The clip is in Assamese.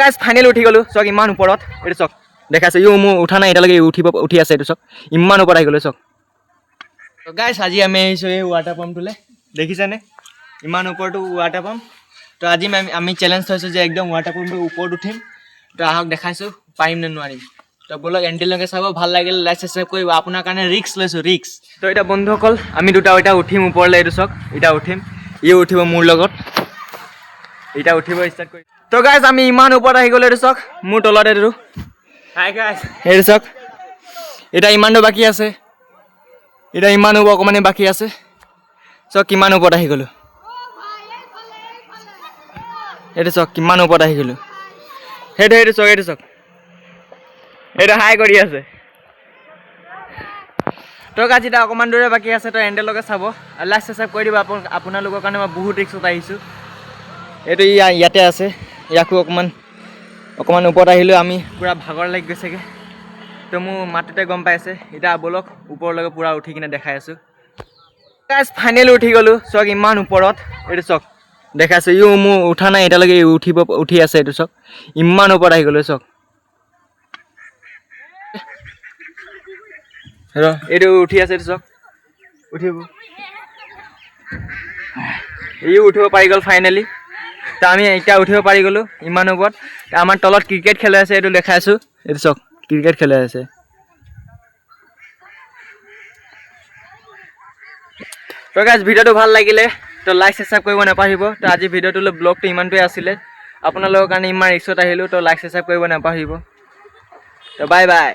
গাইজ ফাইনেল উঠি গ'লোঁ চাওক ইমান ওপৰত এইটো চাওক দেখাইছে মোৰ উঠা নাই এতিয়ালৈকে উঠি আছে এইটো চাওক ইমান ওপৰত আহি গ'লোঁ চাওক গাইজ আজি আমি আহিছোঁ এই ৱাটাৰ পাম্পটোলৈ দেখিছেনে ইমান ওপৰতো ৱাটাৰ পাম্প তো আজি আমি চেলেঞ্জ থৈছোঁ যে একদম ৱাটাৰ পাম্পটোৰ ওপৰত উঠিম তো আহক দেখাইছোঁ পাৰিম নে নোৱাৰিম তো বলক এণ্ডিলৈকে চাব ভাল লাগিলে লাইক ছাবস্ক্ৰাইব কৰিব আপোনাৰ কাৰণে ৰিক্স লৈছোঁ ৰিক্স তো এতিয়া বন্ধুসকল আমি দুটা এতিয়া উঠিম ওপৰলৈ এইটো চাওক এতিয়া উঠিম ইও উঠিব মোৰ লগত এতিয়া উঠিব ষ্টাৰ্ট কৰি তো গাইজ আমি ইমান ওপৰত আহি গ'লোঁ এইটো চাওক মোৰ তলত এইটো হাই গাইজ এইটো চাওক এতিয়া ইমানটো বাকী আছে এতিয়া ইমান ওপৰ অকণমানে বাকী আছে চাওক কিমান ওপৰত আহি গ'লোঁ এইটো চাওক কিমান ওপৰত আহি গ'লোঁ সেইটো চাওক এইটো চাওক এইটো হাই কৰি আছে তো গাইজ এতিয়া অকণমান দূৰে বাকী আছে তো এণ্ডলৈকে চাব লাইক ছাবস্ক্ৰাইব কৰি দিব আপোনালোকৰ কাৰণে মই বহুত ৰিক্সত আহিছোঁ এইটো ইয়াতে আছে ইয়াকো অকণমান ওপৰত আহিলোঁ আমি পূৰা ভাগৰ লাগি গৈছেগৈ তো মোৰ মাতটোতে গম পাইছে এতিয়া বলক ওপৰলৈকে পূৰা উঠি কিনে দেখাই আছোঁ গাইজ ফাইনেল উঠি গ'লোঁ চাওক ইমান ওপৰত এইটো চাওক দেখাইছোঁ মোৰ উঠা নাই এতিয়ালৈকে উঠি আছে এইটো চাওক ইমান ওপৰত আহি গ'লোঁ চাওক এইটো উঠি আছে এইটো চাওক উঠিব উঠিব পাৰি গ'ল ফাইনেলি তো আমি এতিয়া উঠিব পাৰি গ'লোঁ ইমান ওপৰত আমাৰ তলত ক্ৰিকেট খেলাই আছে এইটো দেখাইছোঁ এইটো চাওক ক্ৰিকেট খেলাই আছে তো গাইজ ভিডিঅ'টো ভাল লাগিলে তো লাইক ছাবস্ক্ৰাইব কৰিব নাপাহৰিব তো আজি ভিডিঅ'টোলৈ ব্লগটো ইমানটোৱে আছিলে আপোনালোকৰ কাৰণে ইমান ৰিক্সত আহিলোঁ তো লাইক ছাবস্ক্ৰাইব কৰিব নাপাহৰিব তো বাই বাই